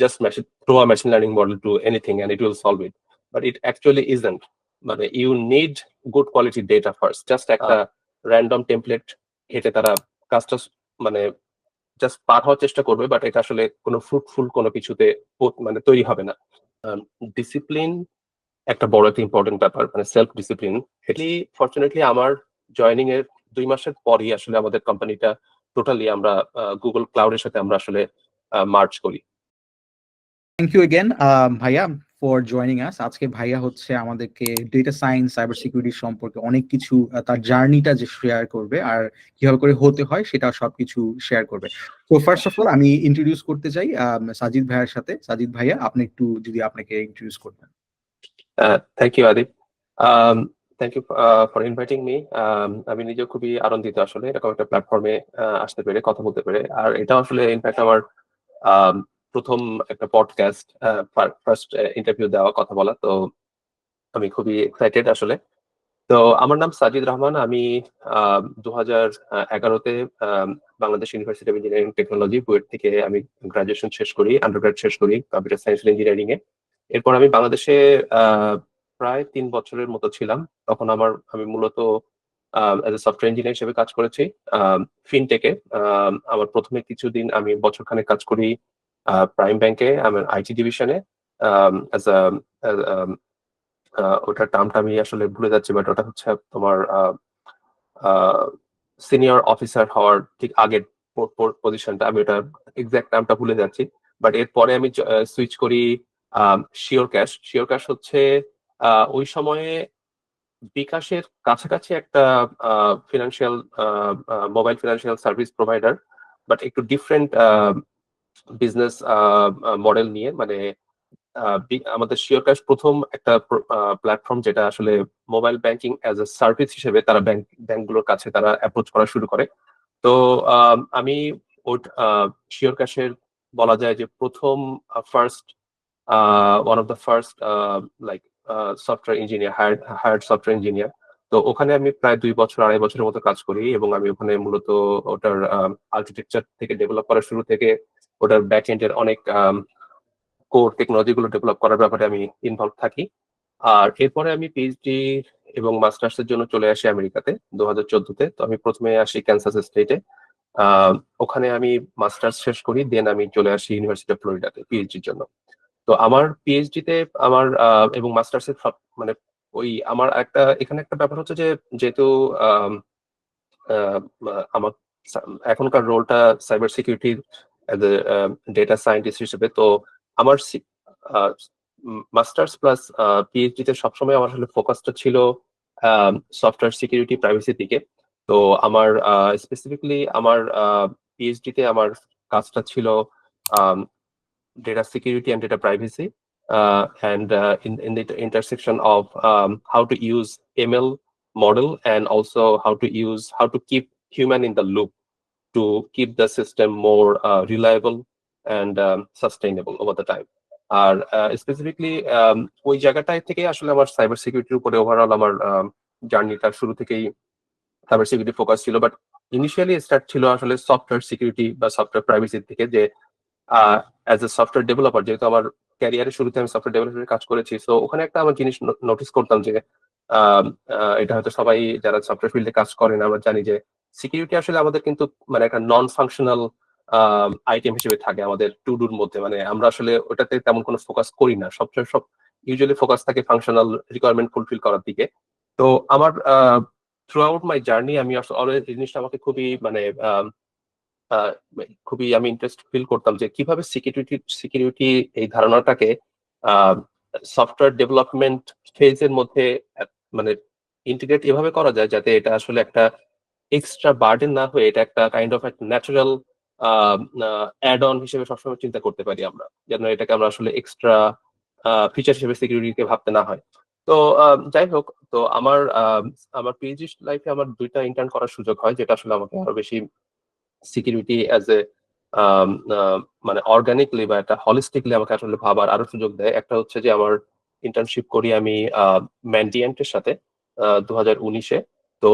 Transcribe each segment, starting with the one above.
just throw a machine learning model to anything and it will solve it, but it actually isn't. মানে you need good quality data first. Just একটা random template হেঁটে তারা কাজটা মানে just পার হওয়ার চেষ্টা করবে, বাট এটা আসলে কোনো ফ্রুটফুল কোনো কিছুতে মানে তৈরি হবে না। ডিসিপ্লিন একটা বড় একটা ইম্পর্টেন্ট ব্যাপার, মানে সেলফ ডিসিপ্লিন। ফরচুনেটলি আমার জয়নিং এর 2 মাসের পরই আসলে আমাদের কোম্পানিটা টোটালি আমরা গুগল ক্লাউডের সাথে আমরা আসলে মার্জ করি। থ্যাংক ইউ এগেন ভাইয়া ফর জয়নিং আস। আজকে ভাইয়া হচ্ছে আমাদেরকে ডেটা সায়েন্স, সাইবার সিকিউরিটি সম্পর্কে অনেক কিছু তার জার্নিটা যে শেয়ার করবে আর কিভাবে করে হতে হয় সেটা সবকিছু শেয়ার করবে। তো ফার্স্ট অফ অল আমি ইন্ট্রোডিউস করতে চাই সাজিদ ভাইয়ার সাথে। সাজিদ ভাইয়া, আপনি একটু যদি আপনাকে ইন্ট্রোডিউস করতেন। Thank you Adib, thank you for inviting me. আমি নিজে খুবই আনন্দিত আসলে এরকম একটা প্ল্যাটফর্মে আসতে পেরে, কথা বলতে পেরে। আর এটা আসলে ইনফ্যাক্ট আমার প্রথম একটা পডকাস্ট, ফার্স্ট ইন্টারভিউ দেওয়া, কথা বলা। তো আমি খুবই এক্সাইটেড আসলে। তো আমার নাম সাজিদ রহমান। আমি 2011-তে Bangladesh university of engineering technology BUET থেকে আমি গ্রাজুয়েশন শেষ করি, আন্ডারগ্রেড শেষ করি কম্পিউটার সায়েন্স ইঞ্জিনিয়ারিং এ। এরপর আমি বাংলাদেশে প্রায় 3 বছরের মতো ছিলাম। তখন আমি মূলত এজ এ সফটওয়্যার ইঞ্জিনিয়ার হিসেবে কাজ করেছি ফিনটেকে। আমার প্রথমে কিছুদিন আমি বছরখানেক কাজ করি প্রাইম ব্যাংকে, আমার আইটি ডিভিশনে অ্যাজ ওটার টার্মটা আমি আসলে ভুলে যাচ্ছি, বাট ওটা হচ্ছে তোমার সিনিয়র অফিসার হওয়ার ঠিক আগের পজিশনটা। আমি ওটা এক্সাক্ট নামটা ভুলে যাচ্ছি। বাট এরপরে আমি সুইচ করি শিওর ক্যাশ। শিওর ক্যাশ হচ্ছে ওই সময়ে বিকাশের কাছাকাছি একটা financial mobile financial service provider, but একটু ডিফারেন্ট বিজনেস মডেল নিয়ে। মানে আমাদের শিওর ক্যাশ প্রথম একটা প্ল্যাটফর্ম যেটা আসলে mobile banking as a service হিসেবে তারা ব্যাংকগুলোর কাছে তারা অ্যাপ্রোচ করা শুরু করে। তো আমি শিওর ক্যাশের বলা যায় যে প্রথম first one of the first like software engineer, hired software engineer. তো ওখানে আমি প্রায় 2-2.5 বছরের মতো কাজ করি, এবং আমি ওখানে মূলত ওটার আর্কিটেকচার থেকে ডেভেলপ করার শুরু থেকে ওটার ব্যাক এন্ডের অনেক কোর টেকনোলজি গুলো ডেভেলপ করার ব্যাপারে আমি ইনভলভ থাকি। আর এরপরে আমি পিএইচডি এবং মাস্টার্স এর জন্য চলে আসি আমেরিকাতে 2014-তে। তো আমি প্রথমে আসি ক্যানসাস স্টেটে, ওখানে আমি মাস্টার্স শেষ করি, দেন আমি চলে আসি ইউনিভার্সিটি অফ ফ্লোরিডাতে পিএইচডির জন্য। তো আমার পিএইচডিতে আমার এবং মাস্টার্স এর মানে ওই আমার এখানে একটা ব্যাপার হচ্ছে যে যেহেতু আমার এখনকার রোলটা সাইবার সিকিউরিটি ডেটা সায়েন্টিস্ট হিসেবে, তো আমার মাস্টার্স প্লাস পিএইচডি তে সবসময় আমার আসলে ফোকাসটা ছিল সফটওয়্যার সিকিউরিটি প্রাইভেসির দিকে। তো আমার স্পেসিফিকলি আমার পিএইচডি তে আমার কাজটা ছিল data security and data privacy, and in the intersection of how to use ML model, and also how to keep human in the loop to keep the system more reliable and sustainable over the time. আর specifically ওই জায়গাটায় থেকে আসলে আমার cyber সিকিউরিটির উপরে overall আমার জার্নিটা শুরু থেকেই সাইবার সিকিউরিটি ফোকাস ছিল। বাট ইনিশিয়ালি স্টার্ট ছিল আসলে সফটওয়্যার সিকিউরিটি বা সফটওয়্যার প্রাইভেসির থেকে, যে অ্যাজ এ সফটওয়্যার ডেভেলপার, যেহেতু আমার ক্যারিয়ারের শুরুতে আমি সফটওয়্যার ডেভেলপারের কাজ করেছি, সো ওখানে একটা আমার জিনিস নোটিস করতাম যে এটা হয়তো সবাই যারা সফটওয়্যার ফিল্ডে কাজ করেন আমরা জানি যে সিকিউরিটি আসলে আমাদের কিন্তু মানে একটা নন ফাংশনাল আইটেম হিসেবে থাকে আমাদের টু ডুর মধ্যে। মানে আমরা আসলে ওটাতে তেমন কোনো ফোকাস করি না, সব ইউজুয়ালি ফোকাস থাকে ফাংশনাল রিকোয়ারমেন্ট ফুলফিল করার দিকে। তো আমার থ্রু আউট মাই জার্নি আমি অলওয়েজ এই জিনিসটা আমাকে খুবই আমি ইন্টারেস্ট ফিল করতাম যে কিভাবে সিকিউরিটি এই ধারণাটাকে সফটওয়্যার ডেভেলপমেন্ট ফেজের মধ্যে মানে ইন্টিগ্রেট এভাবে করা যায় যাতে এটা আসলে একটা এক্সট্রা বার্ডেন না হয়ে এটা একটা কাইন্ড অফ একটা ন্যাচারাল অ্যাড অন হিসেবে সবসময় চিন্তা করতে পারি আমরা, যেন এটাকে আমরা আসলে এক্সট্রা ফিচার হিসেবে সিকিউরিটিকে ভাবতে না হয়। তো যাই হোক, তো আমার পিএইচডি লাইফে আমার 2টা ইন্টার্ন করার সুযোগ হয়, যেটা আসলে আমাকে আরো বেশি সিকিউরিটি অ্যাজ এ মানে অর্গানিকলি বা একটা হলিস্টিকলি আমাকে আসলে ভাবার আরো সুযোগ দেয়। একটা হচ্ছে যে আমার ইন্টার্নশিপ করি আমি ম্যান্ডিয়েন্টের সাথে 2019-এ। তো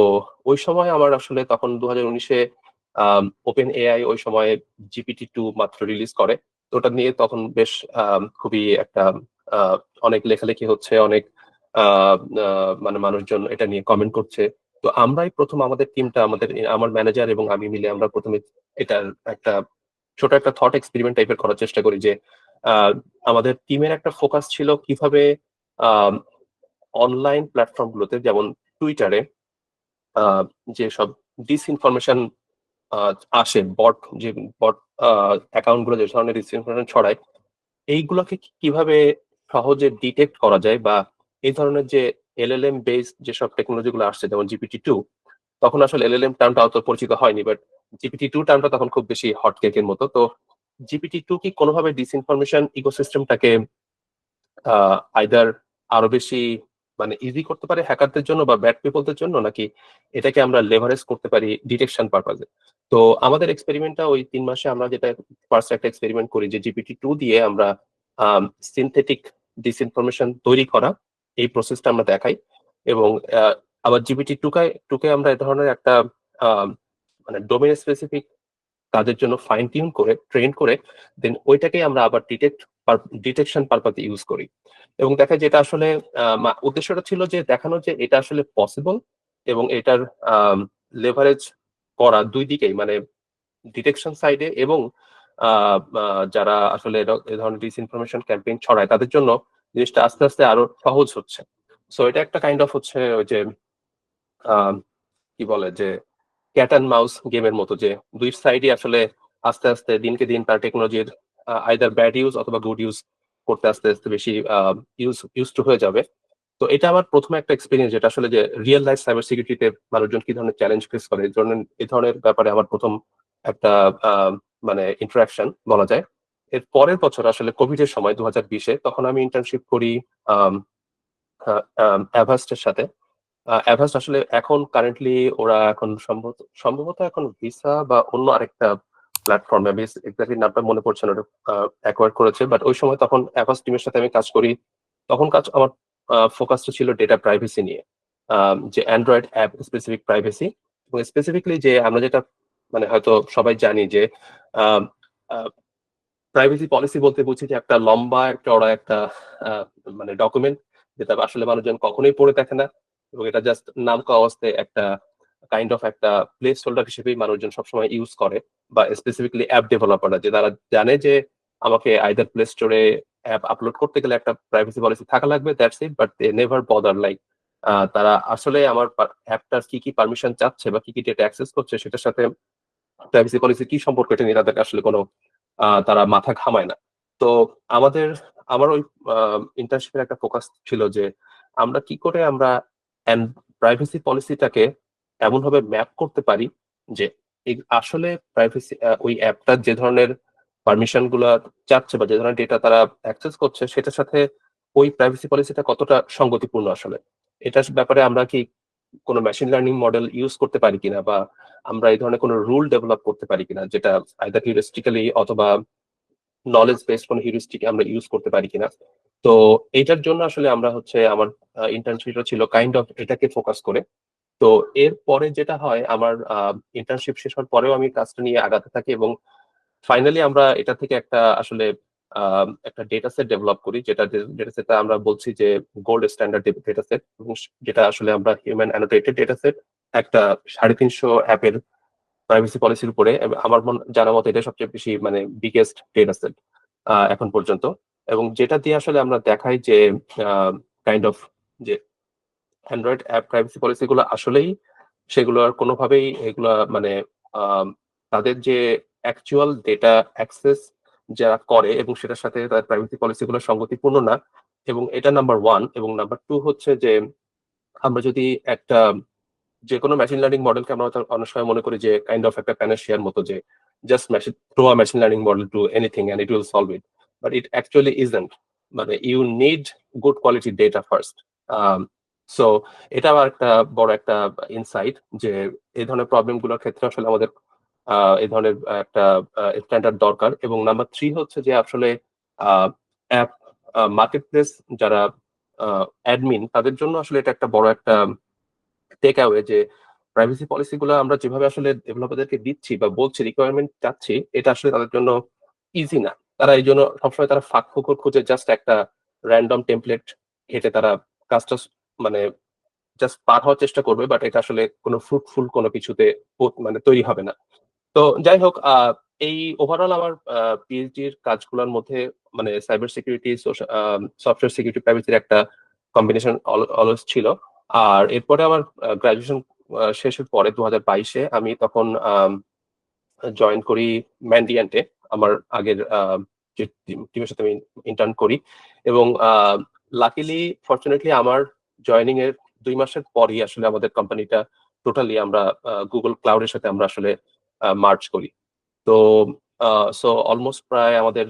ওই সময় আমার আসলে তখন 2019-এ ওপেন এআই ওই সময় GPT-2 মাত্র রিলিজ করে। তো ওটা নিয়ে তখন বেশ খুবই একটা অনেক লেখালেখি হচ্ছে, অনেক মানে মানুষজন এটা নিয়ে কমেন্ট করছে। তো আমরাই প্রথম আমাদের টিমটা, আমার ম্যানেজার এবং আমি মিলে আমরা প্রথমে এটার একটা ছোট একটা থট এক্সপেরিমেন্ট টাইপের করার চেষ্টা করি যে আমাদের টিমের একটা ফোকাস ছিল কিভাবে অনলাইন প্ল্যাটফর্ম গুলোতে, যেমন টুইটারে যেসব ডিসইনফরমেশন আসে, যে বট অ্যাকাউন্ট গুলো যে ধরনের ডিসইনফরমেশন ছড়ায়, এইগুলোকে কিভাবে সহজে ডিটেক্ট করা যায়, বা এই ধরনের যে এলএলএম বেসড যেসব টেকনোলজি গুলো আসছে যেমন জিপিটি-2, তখন আসলে এলএলএম টার্মটা অত পরিচিত হয়নি, বাট জিপিটি-2 টার্মটা তখন খুব বেশি হট কেকের মতো। তো জিপিটি-2 কি কোনোভাবে ডিসইনফরমেশন ইকোসিস্টেমটাকে আইদার আরো বেশি মানে ইজি করতে পারে হ্যাকারদের জন্য বা ব্যাড পিপলদের জন্য, নাকি এটাকে আমরা লেভারেজ করতে পারি ডিটেকশন পারপাজে। তো আমাদের এক্সপেরিমেন্টটা ওই 3 মাসে আমরা যেটা ফার্স্ট একটা এক্সপেরিমেন্ট করি যে জিপিটি-2 দিয়ে আমরা সিনথেটিক ডিসইনফরমেশন তৈরি করা, এই প্রসেসটা আমরা দেখাই। এবং আবার জিপিটি-2 কে আমরা এ ধরনের একটা মানে ডোমেন স্পেসিফিক তাদের জন্য ফাইন টিউন করে ট্রেন করে দেন ওইটাকে আমরা আবার ডিটেকশন পারপাসে ইউজ করি। এবং দেখা যেটা আসলে উদ্দেশ্যটা ছিল যে দেখানো যে এটা আসলে পসিবল, এবং এটার লেভারেজ করা দুই দিকেই, মানে ডিটেকশন সাইডে এবং যারা আসলে এ ধরনের ডিসইনফরমেশন ক্যাম্পেইন ছড়ায় তাদের জন্য জিনিসটা আস্তে আস্তে আরো সহজ হচ্ছে। সো এটা একটা কাইন্ড অফ হচ্ছে ওই যে কি বলে যে ক্যাট অ্যান্ড মাউস গেমের মতো, যে দুই সাইডই আসলে আস্তে আস্তে দিনকে দিন তার টেকনোলজির আইদার ব্যাড ইউজ অথবা গুড ইউজ করতে আস্তে আস্তে বেশি ইউজ টু হয়ে যাবে। তো এটা আমার প্রথম একটা এক্সপিরিয়েন্স, যেটা আসলে যে রিয়েল লাইফ সাইবার সিকিউরিটিতে মানুষজন কি ধরনের চ্যালেঞ্জ ফেস করে এই ধরনের ব্যাপারে আমার প্রথম একটা মানে ইন্টারাকশন বলা যায়। এর পরের বছর আসলে কোভিড এর সময় 2020-এ, তখন আমি ইন্টার্নশিপ করি অ্যাভাস্টের সাথে। অ্যাভাস্ট আসলে এখন কারেন্টলি ওরা এখন সম্ভবত এখন ভিসা বা অন্য আরেকটা প্ল্যাটফর্মে, আমি এক্স্যাক্টলি নামটা মনে পড়ছে না, ওটা অ্যাকোয়ার করেছে। বাট ওই সময় তখন অ্যাভাস্ট টিমের সাথে আমি কাজ করি। তখন আমার ফোকাসটা ছিল ডেটা প্রাইভেসি নিয়ে, যে অ্যান্ড্রয়েড অ্যাপ স্পেসিফিক প্রাইভেসি, এবং স্পেসিফিকলি যে আমরা যেটা মানে হয়তো সবাই জানি যে প্রাইভেসি পলিসি বলতে বুঝি যে একটা লম্বা একটা ওরা একটা মানে ডকুমেন্ট, যেটা আসলে মানুষজন কখনোই পড়ে দেখে না, এবং এটা জাস্ট নাম অবস্থায় একটা কাইন্ড অফ একটা প্লেস হোল্ডার হিসেবেই মানুষজন সবসময় ইউজ করে, বা স্পেসিফিকলি অ্যাপ ডেভেলপাররা, যে তারা জানে যে আমাকে আইদার প্লে স্টোরে অ্যাপ আপলোড করতে গেলে একটা প্রাইভেসি পলিসি থাকা লাগবে, that's it, but they never bother like তারা আসলে আমার অ্যাপটার কি কি পারমিশন চাচ্ছে বা কি কি ডেটা অ্যাক্সেস করছে সেটার সাথে প্রাইভেসি পলিসি কি সম্পর্ক, এটা নিয়ে তাদের আসলে কোনো তারা মাথা ঘামায় না। তো আমার ওই ইন্টার্নশিপের একটা ফোকাস ছিল যে আমরা কি করে আমরা প্রাইভেসি পলিসিটাকে এমন ভাবে ম্যাপ করতে পারি যে আসলে প্রাইভেসি ওই অ্যাপটার যে ধরনের পারমিশন গুলা চাচ্ছে বা যে ধরনের ডেটা তারা অ্যাক্সেস করছে সেটার সাথে ওই প্রাইভেসি পলিসিটা কতটা সঙ্গতিপূর্ণ আসলে, এটার ব্যাপারে আমরা কি কোনো মেশিন লার্নিং মডেল ইউজ করতে পারি কিনা, বা আমরা এই ধরনের কোনো রুল ডেভেলপ করতে পারি কিনা, যেটা আইদার হিউরিস্টিক্যালি অথবা নলেজ বেসড কোনো হিউরিস্টিক আমরা ইউজ করতে পারি কিনা। তো এইটার জন্য আসলে আমরা হচ্ছে আমার ইন্টার্নশিপটা ছিল কাইন্ড অফ এটাকে ফোকাস করে। তো এর পরে যেটা হয়, আমার ইন্টার্নশিপ শেষ হওয়ার পরেও আমি কাজটা নিয়ে আগাতে থাকি, এবং ফাইনালি আমরা এটা থেকে একটা আসলে একটা ডেটা সেট ডেভেলপ করি, যেটা ডেটা সেটটা আমরা বলছি যে গোল্ড স্ট্যান্ডার্ড ডেটা সেট, এবং যেটা আসলে আমরা হিউম্যান অ্যানোটেটেড ডেটা সেট একটা 350 অ্যাপের প্রাইভেসি পলিসির উপরে। আমার জানা মতে এটা সবচেয়ে বেশি মানে বিগেস্ট ডেটা সেট এখন পর্যন্ত, এবং যেটা দিয়ে আসলে আমরা দেখাই যে কাইন্ড অফ যে অ্যান্ড্রয়েড অ্যাপ প্রাইভেসি পলিসি গুলো আসলেই সেগুলো আর কোনোভাবেই এগুলা মানে তাদের যে অ্যাকচুয়াল ডেটা অ্যাক্সেস যারা করে এবং সেটার সাথে তার প্রাইভেসি পলিসি গুলো সঙ্গতিপূর্ণ না। এবং এটা নাম্বার ওয়ান। এবং নাম্বার টু হচ্ছে যে আমরা যদি একটা যে কোনো মেশিন লার্নিং মডেলকে আমরা অনেক সময় মনে করি যে কাইন্ড অফ একটা প্যানাশিয়ার মতো, যে just throw a machine learning model to anything and it will solve it, but it actually isn't. মানে you need good quality data first. So এটা আবার একটা বড় একটা ইনসাইট যে এই ধরনের প্রবলেম গুলোর ক্ষেত্রে আসলে আমাদের এই ধরনের একটা স্ট্যান্ডার্ড দরকার। এবং নাম্বার থ্রি হচ্ছে যে আসলে অ্যাপ মার্কেট প্লেস যারা অ্যাডমিন, তাদের জন্য আসলে এটা একটা বড় একটা টেক অ্যাওয়ে, যে প্রাইভেসি পলিসি গুলো আমরা যেভাবে আসলে ডেভেলপারদেরকে দিচ্ছি বা বলছি রিকোয়ারমেন্ট চাচ্ছি, এটা আসলে তাদের জন্য ইজি না। তারা এই জন্য সবসময় তারা ফাঁক ফোকর খুঁজে জাস্ট একটা র্যান্ডম টেমপ্লেট ঘেটে তারা কাজটা মানে জাস্ট পার হওয়ার চেষ্টা করবে, বাট এটা আসলে কোনো ফ্রুটফুল কোনো কিছুতে মানে তৈরি হবে না। তো যাই হোক, এই ওভারঅল আমার পিএইচডির কাজগুলোর মধ্যে মানে সাইবার সিকিউরিটি, সফটওয়্যার সিকিউরিটি, প্রাইভেসির একটা কম্বিনেশন অলওয়েজ ছিল। আর এরপরে আমার গ্রাজুয়েশন শেষের পরে 2022-এ আমি তখন জয়েন করি ম্যান্ডিয়ান্টে, আমার আগের যে টিমের সাথে আমি ইন্টার্ন করি। এবং লাকিলি ফরচুনেটলি আমার জয়েনিং এর 2 মাসের পরই আসলে আমাদের কোম্পানিটা টোটালি আমরা গুগল ক্লাউডের সাথে আমরা আসলে মার্চ করি। তো সো অলমোস্ট প্রায় আমাদের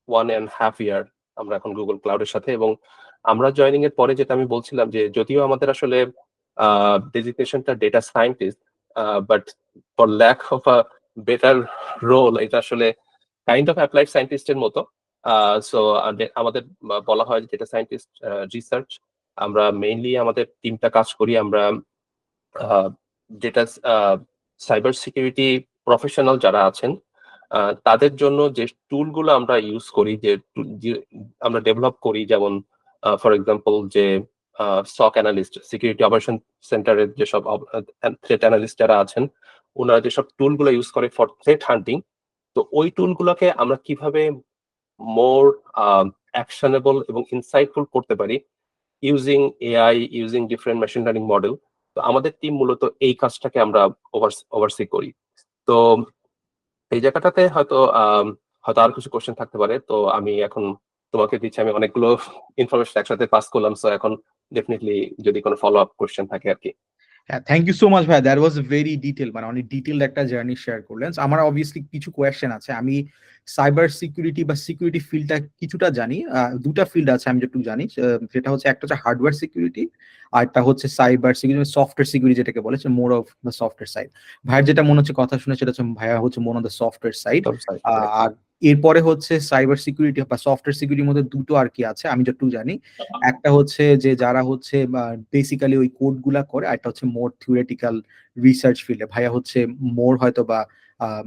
1.5 ইয়ার আমরা এখন গুগল ক্লাউডের সাথে। এবং আমরা জয়েনিং এর পরে যেটা আমি বলছিলাম যে যদিও আমাদের আসলে ডেজিগনেশনটা data scientist, but for lack of a better role এটা আসলে কাইন্ড অফ অ্যাপ্লাইড সায়েন্টিস্টের মতো। সো আমাদের বলা হয় ডেটা সায়েন্টিস্ট রিসার্চ। আমরা মেইনলি আমাদের টিমটা কাজ করি, আমরা ডেটা সাইবার সিকিউরিটি প্রফেশনাল যারা আছেন তাদের জন্য যে টুলগুলো আমরা ইউজ করি, যে আমরা ডেভেলপ করি, যেমন ফর এক্সাম্পল যে সক অ্যানালিস্ট, সিকিউরিটি অপারেশন সেন্টারের যেসব থ্রেট অ্যানালিস্ট যারা আছেন, ওনারা যেসব টুলগুলো ইউজ করে ফর থ্রেট হান্টিং, তো ওই টুলগুলোকে আমরা কিভাবে মোর অ্যাকশনেবল এবং ইনসাইটফুল করতে পারি using AI, using different machine learning model. তো আমাদের টিম মূলত এই কাজটাকে আমরা ওভারসি করি। তো এই জায়গাটাতে হয়তো হয়তো আর কিছু কোশ্চেন থাকতে পারে, তো আমি এখন তোমাকে দিচ্ছি, আমি অনেকগুলো ইনফরমেশন একসাথে পাস করলাম, সো এখন ডেফিনেটলি যদি কোনো ফলো আপ কোশ্চেন থাকে আর কি। হ্যাঁ, থ্যাংক ইউ সো মাচ ভাই, দ্যাট ওয়াজ ভেরি ডিটেল, মানে অনেক ডিটেলড একটা জার্নি শেয়ার করলেন। আমার অবভিয়াসলি কিছু কোয়েশ্চেন আছে। আমি সাইবার সিকিউরিটি বা সিকিউরিটি ফিল্ডটা কিছুটা জানি। দুটা ফিল্ড আছে আমি যেটুকু জানি, যেটা হচ্ছে একটা হচ্ছে হার্ডওয়্যার সিকিউরিটি, আর একটা হচ্ছে সাইবার সিকিউরিটি, সফটওয়্যার সিকিউরিটি যেটাকে বলে, more of the software side. ভাইয়ের যেটা মনে হচ্ছে কথা শুনে সেটা হচ্ছে ভাইয়া হচ্ছে more on the software side. আর এরপরে হচ্ছে সাইবার সিকিউরিটি বা সফটওয়্যার সিকিউরিটির মধ্যে দুটো আর কি আছে আমি যতটুকু জানি। একটা হচ্ছে যে যারা হচ্ছে বেসিক্যালি ওই কোড গুলা করে, আর একটা হচ্ছে মোর থিওরিটিক্যাল রিসার্চ ফিল্ডে। ভাইয়া হচ্ছে মোর হয়তো বা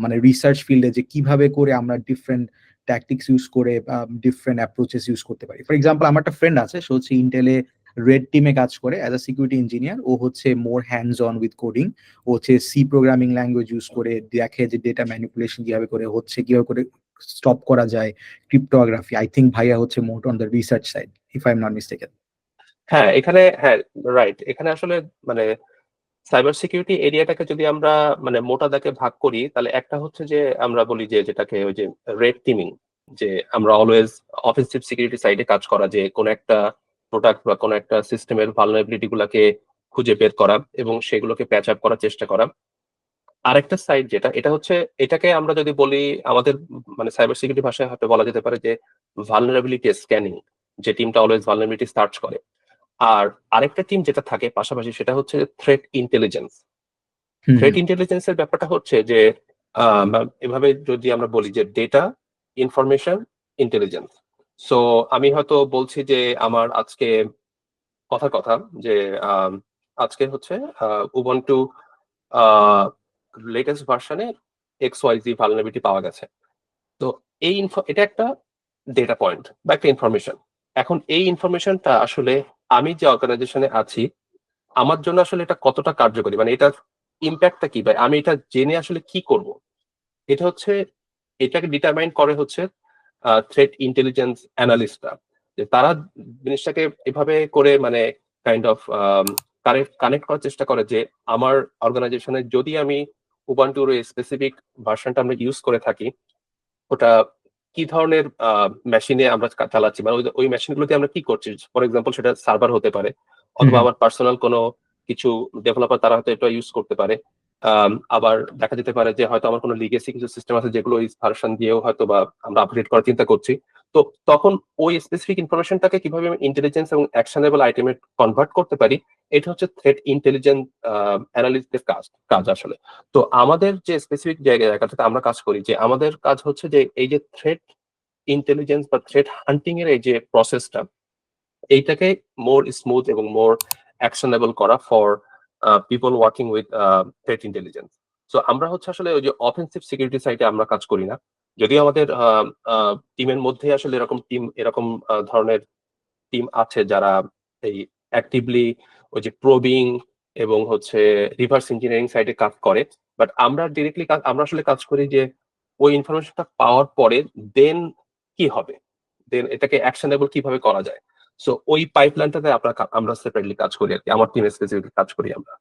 মানে রিসার্চ ফিল্ডে যে কিভাবে করে আমরা ডিফারেন্ট ট্যাকটিক্স ইউজ করে ডিফারেন্ট অ্যাপ্রোচেস ইউজ করতে পারি। ফর এক্সাম্পল, আমার একটা ফ্রেন্ড আছে, সে হচ্ছে ইন্টেলে রেড টিমে কাজ করে অ্যাজ আ সিকিউরিটি ইঞ্জিনিয়ার। ও হচ্ছে মোর হ্যান্ডস অন উইথ কোডিং। ও হচ্ছে সি প্রোগ্রামিং ল্যাঙ্গুয়েজ ইউজ করে দেখে যে ডেটা ম্যানিপুলেশন কিভাবে করে হচ্ছে, কিভাবে করে স্টপ করা যায় ক্রিপ্টোগ্রাফি। আই থিঙ্ক ভাইয়া হচ্ছে more on the research side, if I am not mistaken. হ্যাঁ, এখানে হ্যাঁ রাইট, এখানে আসলে মানে সাইবার সিকিউরিটি এরিয়াটাকে যদি আমরা মানে মোটা দাগে ভাগ করি, তাহলে একটা হচ্ছে যে আমরা বলি যে যেটাকে ওই যে রেড টিমিং, যে আমরা অলওয়েজ অফেন্সিভ সিকিউরিটি সাইডে কাজ করা, যে কোন একটা প্রোডাক্ট বা কোন একটা সিস্টেমের ভালনারেবিলিটি গুলাকে খুঁজে বের করা এবং সেগুলোকে প্যাচ আপ করার চেষ্টা করা। আরেকটা সাইড যেটা, এটা হচ্ছে, এটাকে আমরা যদি বলি আমাদের মানে সাইবার সিকিউরিটি ভাষায় হয়তো বলা যেতে পারে যে ভালনারেবিলিটি স্ক্যানিং, যে টিমটা অলওয়েজ ভালনারেবিলিটি সার্চ করে। আর আরেকটা টিম যেটা থাকে পাশাপাশি, সেটা হচ্ছে থ্রেট ইন্টেলিজেন্স। থ্রেট ইন্টেলিজেন্সের ব্যাপারটা হচ্ছে যে এভাবে যদি আমরা বলি যে ডেটা ইনফরমেশন ইন্টেলিজেন্স। সো আমি হয়তো বলছি যে আমার আজকে কথার কথা যে আজকে হচ্ছে উবুন্টু লেটেস্ট ভার্সনে XYZ ভালনারেবিলিটি পাওয়া গেছে। তো এটা একটা ডেটা পয়েন্ট বা একটা ইনফরমেশন। এখন এই ইনফরমেশনটা আসলে আমি যে অর্গানাইজেশনে আছি আমার জন্য আসলে এটা কতটা কার্যকরী, মানে এটার ইম্প্যাক্টটা কি, বা আমি এটা জেনে আসলে কি করব, এটা হচ্ছে, এটাকে ডিটারমাইন করে হচ্ছে থ্রেট ইন্টেলিজেন্স অ্যানালিস্টরা। যে তারা জিনিসটাকে এভাবে করে মানে কাইন্ড অফ কানেক্ট করার চেষ্টা করে যে আমার অর্গানাইজেশনে যদি আমি উবান্টুর স্পেসিফিক ভার্সনটা আমরা ইউজ করে থাকি, ওটা কি ধরনের মেশিনে আমরা চালাচ্ছি, মানে ওই মেশিনগুলোতে আমরা কি করছি। ফর এক্সাম্পল সেটা সার্ভার হতে পারে, অথবা আমার পার্সোনাল কোনো কিছু ডেভেলপার তারা হয়তো এটা ইউজ করতে পারে। আবার দেখা যেতে পারে যে হয়তো আমার কোনো লিগেসি কিছু সিস্টেম আছে যেগুলো ওই ভার্সন দিয়েও হয়তো বা আমরা আপডেট করার চিন্তা করছি। তো তখন ওই স্পেসিফিক ইনফরমেশনটাকে কিভাবে আমি ইন্টেলিজেন্স এবং অ্যাকশনেবল আইটেমে কনভার্ট করতে পারি, এটা হচ্ছে থ্রেট ইন্টেলিজেন্স অ্যানালিস্টদের কাজ আসলে। তো আমাদের যে স্পেসিফিক জায়গাটাতে আমরা কাজ করি, যে আমাদের কাজ হচ্ছে যে এই যে থ্রেট ইন্টেলিজেন্স বা থ্রেট হান্টিং এর এই যে প্রসেসটা, এইটাকে মোর স্মুথ এবং মোর অ্যাকশনেবল করা for people working with threat intelligence. So আমরা হচ্ছে আসলে ওই যে অফেন্সিভ সিকিউরিটি সাইটে আমরা কাজ করি না, যদিও আমাদের টিমের মধ্যে আসলে এরকম ধরনের টিম আছে যারা এই অ্যাক্টিভলি ওই যে প্রবিং এবং হচ্ছে রিভার্স ইঞ্জিনিয়ারিং সাইডে কাজ করে, বাট আমরা আসলে কাজ করি যে ওই ইনফরমেশনটা পাওয়ার পরে দেন কি হবে, দেন এটাকে অ্যাকশনেবল কিভাবে করা যায়। সো ওই পাইপলাইনটাতে আমরা সেপারেটলি কাজ করি আর কি, আমার টিমে স্পেসিফিকলি কাজ করি আমরা।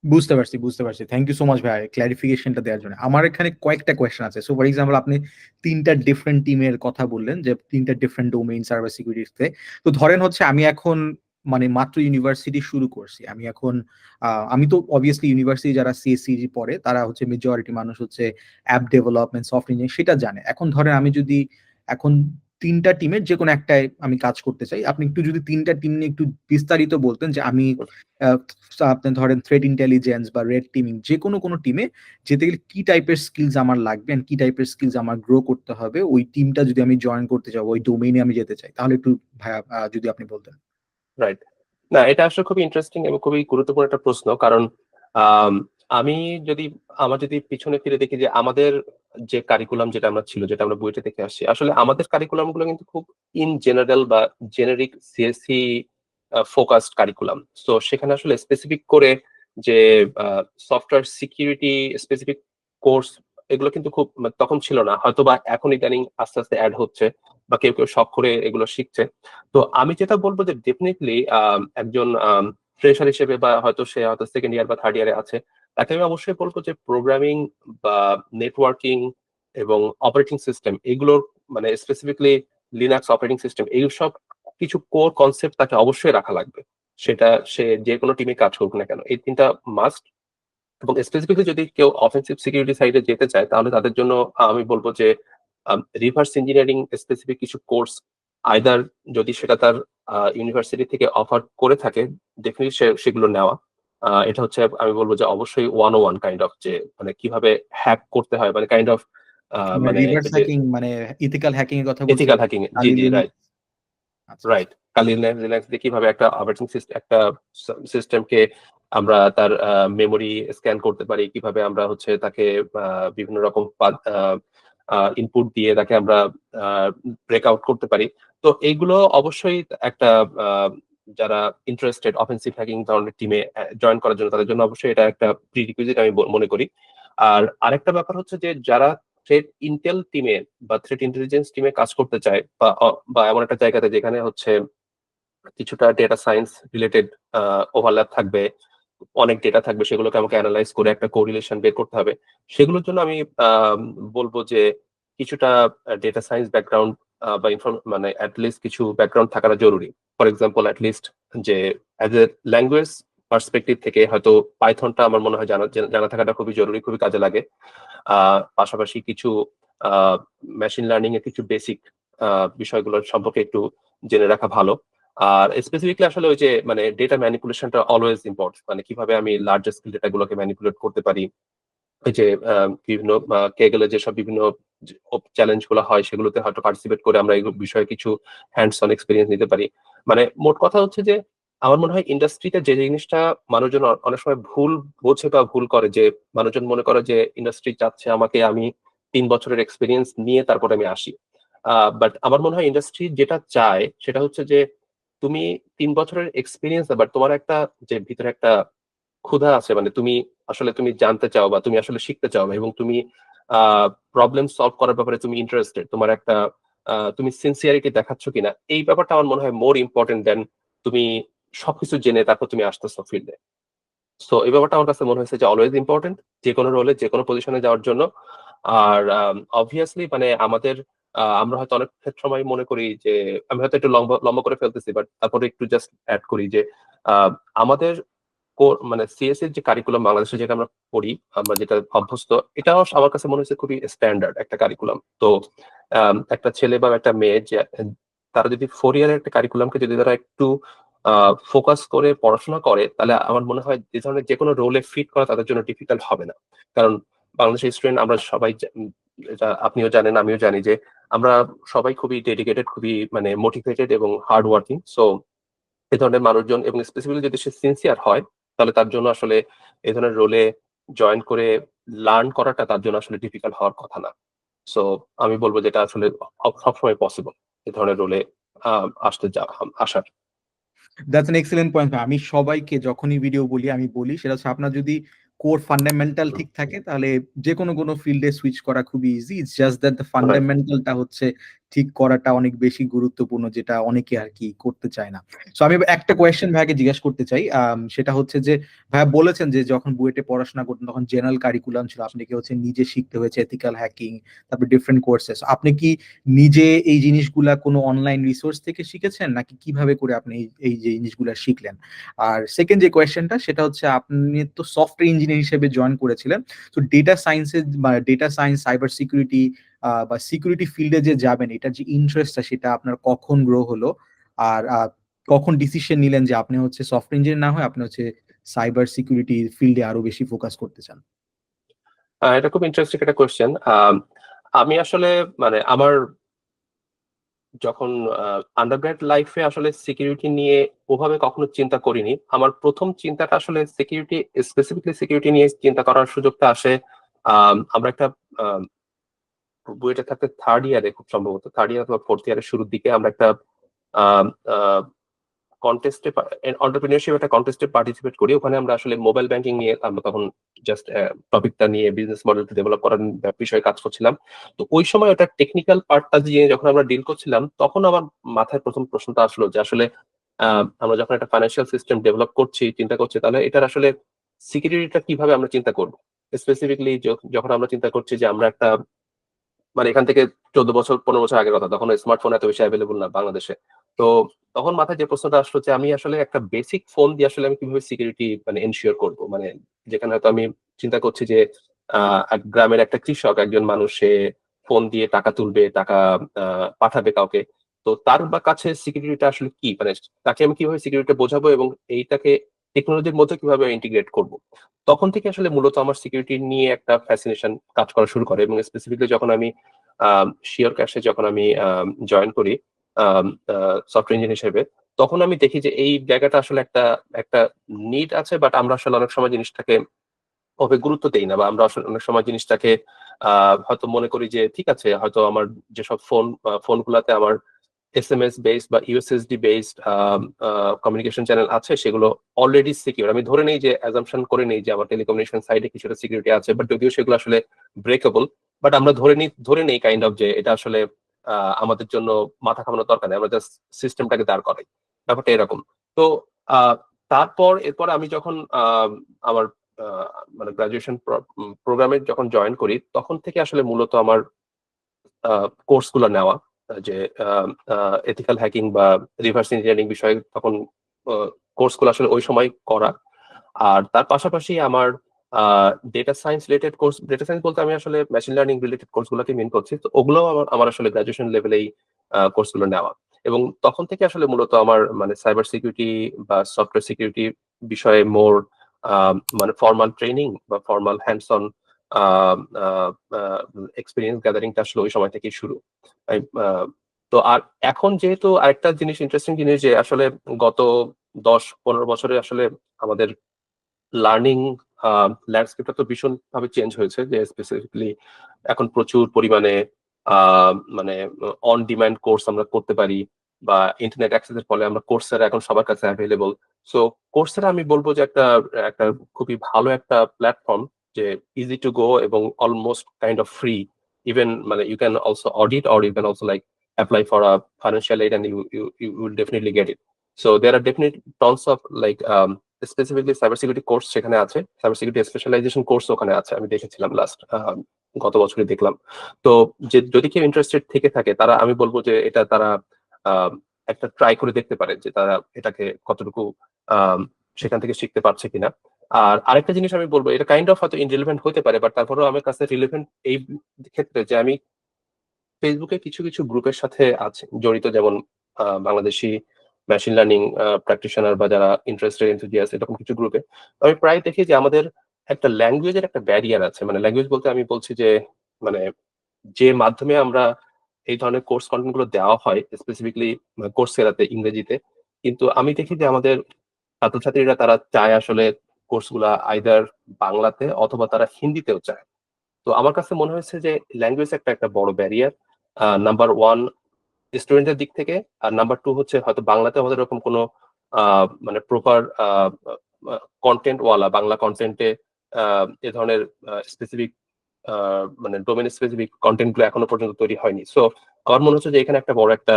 বুঝতে পারছি। থ্যাংক ইউ সো মাচ ভাই ক্লারিফিকেশনটা দেওয়ার জন্য। আমার এখানে কয়েকটা কোয়েশ্চেন আছে। সো ফর এক্সাম্পল, আপনি তিনটা ডিফারেন্ট টিমের কথা বললেন, যে তিনটা ডিফারেন্ট ডোমেইন সাইবার সিকিউরিটিতে। তো ধরেন হচ্ছে আমি এখন মানে মাত্র ইউনিভার্সিটি শুরু করছি, আমি তো অবভিয়াসলি ইউনিভার্সিটি যারা সিএসসি পড়ে তারা হচ্ছে মেজরিটি মানুষ হচ্ছে অ্যাপ ডেভেলপমেন্ট, সফটওয়্যার ইঞ্জিনিয়ারিং সেটা জানে। এখন ধরেন আমি যদি এখন তিনটা টিমের যে কোনো একটাই আমি কাজ করতে চাই, আপনি একটু যদি তিনটা টিম নিয়ে একটু বিস্তারিত বলতেন যে আমি আহ, আপনি ধরেন থ্রেট ইন্টেলিজেন্স বা রেড টিমিং যে কোনো টিমে যেতে গেলে কি টাইপের স্কিলস আমার লাগবে এন্ড কি টাইপের স্কিলস আমার গ্রো করতে হবে, ওই টিমটা যদি আমি জয়েন করতে চাই, ওই ডোমেইনে আমি যেতে চাই, তাহলে একটু ভাইয়া যদি আপনি বলতেন। রাইট। না, এটা আসলে খুবই ইন্টারেস্টিং এবং খুবই গুরুত্বপূর্ণ একটা প্রশ্ন, কারণ আম, আমি যদি আমার যদি পিছনে ফিরে দেখি যে আমাদের যে কারিকুলাম যেটা আমরা বইতে দেখে আসছি, আসলে আমাদের কারিকুলাম গুলো কিন্তু খুব ইন জেনারেল বা জেনারিক সিএসসি ফোকাসড কারিকুলাম। তো সেখানে আসলে স্পেসিফিক করে যে সফটওয়্যার সিকিউরিটি স্পেসিফিক কোর্স এগুলো কিন্তু খুব তখন ছিল না, হয়তো বা এখন ইদানিং আস্তে আস্তে অ্যাড হচ্ছে বা কেউ কেউ শখ করে এগুলো শিখছে। তো আমি যেটা বলবো যে ডেফিনেটলি একজন ফ্রেশার হিসেবে বা সে হয়তো সেকেন্ড ইয়ার বা থার্ড ইয়ারে আছে, তাকে আমি অবশ্যই বলবো যে প্রোগ্রামিং বা নেটওয়ার্কিং এবং অপারেটিং সিস্টেম এগুলোর মানে স্পেসিফিকলি লিনাক্স অপারেটিং সিস্টেম এই সব কিছু কোর কনসেপ্ট তাকে অবশ্যই রাখা লাগবে, সেটা সে যে কোনো টিমে কাজ করুক না কেন, এই তিনটা মাস্ট। এবং স্পেসিফিকলি যদি কেউ অফেন্সিভ সিকিউরিটি সাইডে যেতে চায় তাহলে তাদের জন্য আমি বলবো যে রিভার্স ইঞ্জিনিয়ারিং স্পেসিফিক কিছু কোর্স আইদার যদি সেটা তার ইউনিভার্সিটি থেকে অফার করে থাকে ডেফিনেটলি সেগুলো নেওয়া। এটা হচ্ছে আমি বলবো যে অবশ্যই 101 কাইন্ড অফ, যে মানে কিভাবে হ্যাক করতে হয়, মানে কাইন্ড অফ মানে রিভার্স যে হ্যাকিং মানে ইথিক্যাল হ্যাকিং এর কথা বলছেন? এথিক্যাল হ্যাকিং, জি কালি জি রাইট। লিনাক্স। আচ্ছা আচ্ছা। রাইট, কালি লিনাক্স দিয়ে কিভাবে একটা অপারেটিং সিস্টেম একটা সিস্টেমকে আমরা তার মেমোরি স্ক্যান করতে পারি, কিভাবে আমরা হচ্ছে তাকে বিভিন্ন রকম ইনপুট দিয়ে তাকে আমরা ব্রেক আউট করতে পারি। তো এইগুলো অবশ্যই একটা আহ, যারা ইন্টারেস্টেড অফেন্সিভ হ্যাকিং ধরনের টিমে জয়েন করার জন্য তাদের জন্য অবশ্যই এটা একটা প্রিরিকুইজিট আমি মনে করি। আর আরেকটা ব্যাপার হচ্ছে যে যারা থ্রেট ইন্টেল টিমে বা থ্রেট ইন্টেলিজেন্স টিমে কাজ করতে চায় বা এমন একটা জায়গাতে যেখানে হচ্ছে কিছুটা ডেটা সায়েন্স রিলেটেড ওভারল্যাপ থাকবে, অনেক ডেটা থাকবে, সেগুলোকে আমাকে অ্যানালাইজ করে একটা কোরিলেশন বের করতে হবে, সেগুলোর জন্য আমি বলবো যে কিছুটা ডেটা সায়েন্স ব্যাকগ্রাউন্ড বা মানে অ্যাটলিস্ট কিছু ব্যাকগ্রাউন্ড থাকাটা জরুরি। ফর এক্সাম্পল অ্যাটলিস্ট যে অ্যাজ এ ল্যাঙ্গুয়েজ পার্সপেক্টিভ থেকে হয়তো পাইথনটা আমার মনে হয় জানা জানা থাকাটা খুবই জরুরি, খুবই কাজে লাগে। পাশাপাশি কিছু মেশিন লার্নিং এর কিছু বেসিক বিষয়গুলো সম্পর্কে একটু জেনে রাখা ভালো। আর স্পেসিফিকলি আসলে ওই যে মানে ডেটা ম্যানিপুলেশনটা অলওয়েজ ইম্পর্টেন্ট, মানে কিভাবে আমি লার্জ স্কেল ডেটা গুলোকে ম্যানিপুলেট করতে পারি। এই যে বিভিন্ন কেগেলে যেসব বিভিন্ন চ্যালেঞ্জ গুলো হয় সেগুলোতে হয়তো পার্টিসিপেট করে আমরা এই বিষয়ে কিছু হ্যান্ডস অন এক্সপিরিয়েন্স নিতে পারি। মানে মোট কথা হচ্ছে যে আমার মনে হয় ইন্ডাস্ট্রিতে যে জিনিসটা মানুষজন অনেক সময় ভুল বোঝে বা ভুল করে, যে মানুষজন মনে করে যে ইন্ডাস্ট্রি চাচ্ছে আমাকে আমি 3 বছরের এক্সপিরিয়েন্স নিয়ে তারপরে আমি আসি। বাট আমার মনে হয় ইন্ডাস্ট্রি যেটা চায় সেটা হচ্ছে যে তুমি 3 বছরের এক্সপিরিয়েন্স, বাট তোমার একটা যে ভিতরে একটা ক্ষুধা আছে, মানে তুমি জানতে চাও বা তুমি আসলে শিখতে চাও এবং তুমি প্রবলেম সলভ করার ব্যাপারে তুমি ইন্টারেস্টেড, তোমার একটা তুমি সিনসিয়ারিটি দেখাচ্ছ কিনা, এই ব্যাপারটা আমার মনে হয় মোর ইম্পর্টেন্ট দেন তুমি সবকিছু জেনে তারপর তুমি আসতেছো ফিল্ডে। সো এই ব্যাপারটা আমার কাছে মনে হয়েছে যে অলওয়েজ ইম্পর্টেন্ট যে কোনো রোলে যে কোনো পজিশনে যাওয়ার জন্য। আর অবভিয়াসলি মানে আমরা হয়তো অনেক ক্ষেত্রে সময় মনে করি যে আমি হয়তো একটু লম্বা লম্বা করে ফেলতেছি, বাট তারপরে একটু জাস্ট অ্যাড করি যে আমাদের মানে সিএসসি যে কারিকুলাম বাংলাদেশে যেটা আমরা পড়ি, আমরা যেটা অভ্যস্ত, এটাও আমার কাছে মনে হচ্ছে খুবই স্ট্যান্ডার্ড একটা কারিকুলাম। তো একটা ছেলে বা একটা মেয়ে যে তারা যদি 4 ইয়ারের একটা কারিকুলামকে যদি তারা একটু ফোকাস করে পড়াশোনা করে তাহলে আমার মনে হয় যে ধরনের যে কোনো রোলে ফিট করা তাদের জন্য ডিফিকাল্ট হবে না। কারণ বাংলাদেশের স্টুডেন্ট আমরা সবাই এটা আপনিও জানেন আমিও জানি যে আমরা সবাই খুবই ডেডিকেটেড, খুবই মানে মোটিভেটেড এবং হার্ড ওয়ার্কিং। সো এই ধরনের মানুষজন এবং স্পেসিফিকলি যদি সে সিনসিয়ার হয় তাহলে তার জন্য আসলে এই ধরনের রোলে জয়েন করে লার্ন করাটা তার জন্য আসলে ডিফিকাল্ট হওয়ার কথা না। সো আমি বলবো যেটা আসলে সবসময় পসিবল এই ধরনের রোলে আসার। That's N excellent point. আমি সবাইকে যখনই ভিডিও বলি আমি বলি সেটা হচ্ছে আপনার যদি কোর ফান্ডামেন্টাল ঠিক থাকে তাহলে যে কোনো ফিল্ডে সুইচ করা খুবই easy. It's just that the right. ফান্ডামেন্টালটা হচ্ছে ঠিক করাটা অনেক বেশি গুরুত্বপূর্ণ, যেটা অনেকে আর কি করতে চায় না। সো আমি একটা কোয়েশ্চেন ভাইকে জিজ্ঞেস করতে চাই, সেটা হচ্ছে যে ভাইয়া বলেছেন যে যখন বুয়েটে পড়াশোনা করতেন তখন জেনারেল কারিকুলাম ছিল, আপনাকে হচ্ছে নিজে শিখতে হয়েছে এথিক্যাল হ্যাকিং, তারপর ডিফারেন্ট কোর্সেস। আপনি কি নিজে এই জিনিসগুলা কোনো অনলাইন রিসোর্স থেকে শিখেছেন নাকি কিভাবে করে আপনি এই যে জিনিসগুলা শিখলেন? আর সেকেন্ড যে কোয়েশ্চেনটা সেটা হচ্ছে আপনি তো সফটওয়্যার ইঞ্জিনিয়ার হিসেবে জয়েন করেছিলেন, তো ডেটা সায়েন্সের বা ডেটা সায়েন্স সাইবার সিকিউরিটি বা সিকিউরিটি ফিল্ডে যে যাবেন এটার যে ইন্টারেস্টটা সেটা আপনার কখন গ্রো হলো? আর কখন ডিসিশন নিলেন যে আপনি হচ্ছে সফটওয়্যার ইঞ্জিনিয়ার না হয় আপনি হচ্ছে সাইবার সিকিউরিটি ফিল্ডে আরো বেশি ফোকাস করতে চান? এটা খুব ইন্টারেস্টিং একটা কোয়েশ্চেন। আমি আসলে মানে আমার যখন আন্ডারগ্রেড লাইফে আসলে সিকিউরিটি নিয়ে ওভাবে কখনো চিন্তা করিনি। আমার প্রথম চিন্তাটা আসলে সিকিউরিটি, স্পেসিফিকলি সিকিউরিটি নিয়ে চিন্তা করার সুযোগটা আসে আমরা একটা বুয়েটে থাকতে থার্ড ইয়ারে, খুব সম্ভবত থার্ড ইয়ার অথবা ফোর্থ ইয়ারের শুরুর দিকে আমরা একটা কন্টেস্টে, এন্টারপ্রেনিয়রশিপ একটা কন্টেস্টে পার্টিসিপেট করি। ওখানে আমরা আসলে মোবাইল ব্যাংকিং নিয়ে আমরা তখন জাস্ট টপিকটা নিয়ে বিজনেস মডেলটা ডেভেলপ করার বিষয়ে কাজ করছিলাম। তো ওই সময় ওটা টেকনিক্যাল পার্টটা দিয়ে যখন আমরা ডিল করছিলাম তখন আমার মাথায় প্রথম প্রশ্নটা আসলো যে আসলে আমরা যখন একটা ফাইন্যান্সিয়াল সিস্টেম ডেভেলপ করছি, চিন্তা করছি, তাহলে এটার আসলে সিকিউরিটিটা কিভাবে আমরা চিন্তা করবো। স্পেসিফিকলি যখন আমরা চিন্তা করছি যে আমরা একটা, মানে এখান থেকে 14 বছর 15 বছর আগের কথা, তখন স্মার্টফোন এত বেশি অ্যাভেলেবল না বাংলাদেশে। তো তখন মাথায় যে প্রশ্নটা আসলো যে আমি আসলে একটা বেসিক ফোন দিয়ে আসলে আমি কিভাবে সিকিউরিটি মানে এনশিওর করব, মানে যেখানে হয়তো আমি চিন্তা করছি যে এক গ্রামের একটা কৃষক, একজন মানুষ, সে ফোন দিয়ে টাকা তুলবে, টাকা পাঠাবে কাউকে। তো তার বা কাছে সিকিউরিটিটা আসলে কি, মানে তাকে আমি কিভাবে সিকিউরিটি বোঝাবো এবং এইটাকে টেকনোলজির মধ্যে কিভাবে ইন্টিগ্রেট করব। তখন থেকে আসলে মূলত আমার সিকিউরিটি নিয়ে একটা ফ্যাসিনেশন কাজ করা শুরু করে। এবং স্পেসিফিকলি যখন আমি শিওর ক্যাশে যখন আমি জয়েন করি সফটওয়্যার ইঞ্জিনিয়ার হিসেবে, তখন আমি দেখি যে এই জায়গাটা আসলে একটা একটা নিড আছে, বাট আমরা আসলে অনেক সময় জিনিসটাকে ওভাবে গুরুত্ব দেই না, বা আমরা আসলে অনেক সময় জিনিসটাকে হয়তো মনে করি যে ঠিক আছে, হয়তো আমার যেসব ফোনগুলোতে আমার এসএমএস বেসড বা ইউএসএসডি বেসড কমিউনিকেশন চ্যানেল আছে সেগুলো অলরেডি সিকিউর। আমি ধরে নেই যে, অ্যাজাম্পশন করে নেই যে আমার টেলিকমিউনিকেশন সাইডে কিছুটা সিকিউরিটি আছে, বাট যদিও সেগুলো আসলে ব্রেকেবল। বাট আমরা ধরে নেই কাইন্ড অফ যে এটা আসলে আমাদের জন্য মাথা ঘামানোর দরকার নেই, আমরা জাস্ট সিস্টেমটাকে দাঁড় করাই। ব্যাপারটা এরকম। তো আহ, এরপর আমি যখন আমার আহ, মানে গ্রাজুয়েশন প্রোগ্রামে যখন জয়েন করি, তখন থেকে আসলে মূলত আমার কোর্স গুলো নেওয়া, যে এথিক্যাল হ্যাকিং বা রিভার্স ইঞ্জিনিয়ারিং বিষয়ে তখন কোর্স গুলো আসলে ওই সময় করা। আর তার পাশাপাশি আমার data science related course, data science বলতে আমি আসলে মেশিন লার্নিং রিলেটেড কোর্স গুলোকে মিন করছি, তো ওগুলো আমার আসলে গ্রাজুয়েশন লেভেলেই কোর্স গুলো নেওয়া। এবং তখন থেকে আসলে মূলত আমার মানে সাইবার সিকিউরিটি বা সফটওয়্যার সিকিউরিটি বিষয়ে মোর মানে ফর্মাল ট্রেনিং বা ফর্মাল হ্যান্ডস অন এক্সপিরিয়েন্স গ্যাদারিংটা আসলে ওই সময় থেকেই শুরু। তো আর এখন যেহেতু আরেকটা জিনিস, ইন্টারেস্টিং জিনিস, যে আসলে গত 10-15 বছরে আসলে আমাদের লার্নিং ল্যান্ডস্কেপটা তো ভীষণ ভাবে চেঞ্জ হয়েছে, যে স্পেসিফিকলি এখন প্রচুর পরিমাণে মানে অন ডিমান্ড কোর্স আমরা করতে পারি, বা ইন্টারনেট অ্যাক্সেসের ফলে আমরা কোর্সেরা এখন সবার কাছে অ্যাভেলেবল। সো কোর্সেরা আমি বলবো যে একটা একটা খুবই ভালো একটা প্ল্যাটফর্ম, যে ইজি টু গো এবং almost kind of free. Even মানে you can also audit, or you can also like apply for a financial aid, and you will definitely get it. So there are definite tons of like specifically cyber security course সেখানে আছে, cyber security specialisation course ওখানে আছে, আমি দেখেছিলাম last গত বছরই দেখলাম। তো যে যদি কেউ ইন্টারেস্টেড থেকে থাকে, তারা আমি বলবো যে এটা তারা আহ, একটা ট্রাই করে দেখতে পারে যে তারা এটাকে কতটুকু আহ, সেখান থেকে শিখতে পারছে কিনা। আর আরেকটা জিনিস আমি বলবো, এটা কাইন্ড অফ হয়তো ইনরিলেভেন্ট হতে পারে, বাট তারপরেও আমার কাছে রিলেভেন্ট এই ক্ষেত্রে যে আমি ফেসবুকে কিছু কিছু গ্রুপের সাথে আছে জড়িত, যেমন বাংলাদেশি মেশিন লার্নিং প্র্যাকটিশনার বা যারা ইন্টারেস্টেড এনথুজিয়াস, এরকম কিছু গ্রুপে আমি প্রায় দেখি যে আমাদের একটা ল্যাঙ্গুয়েজের একটা ব্যারিয়ার আছে। মানে ল্যাঙ্গুয়েজ বলতে আমি বলছি যে মানে যে মাধ্যমে আমরা এই ধরনের কোর্স কন্টেন্ট গুলো দেওয়া হয়, স্পেসিফিকলি কোর্স সেরাতে ইংরেজিতে, কিন্তু আমি দেখি যে আমাদের ছাত্রছাত্রীরা তারা চায় আসলে কোর্স গুলা আইদার বাংলাতে অথবা তারা হিন্দিতেও চায়। তো আমার কাছে মনে হয়েছে যে ল্যাঙ্গুয়েজ একটা একটা বড় ব্যারিয়ার, নাম্বার ওয়ান স্টুডেন্টের দিক থেকে, আর নাম্বার টু হচ্ছে হয়তো বাংলাতে আমাদের এরকম কোনো মানে প্রপার কন্টেন্ট ওয়ালা বাংলা কন্টেন্টে এ ধরনের স্পেসিফিক মানে ডোমেন স্পেসিফিক কন্টেন্ট গুলো এখনো পর্যন্ত তৈরি হয়নি। সো আমার মনে হচ্ছে যে এখানে একটা বড় একটা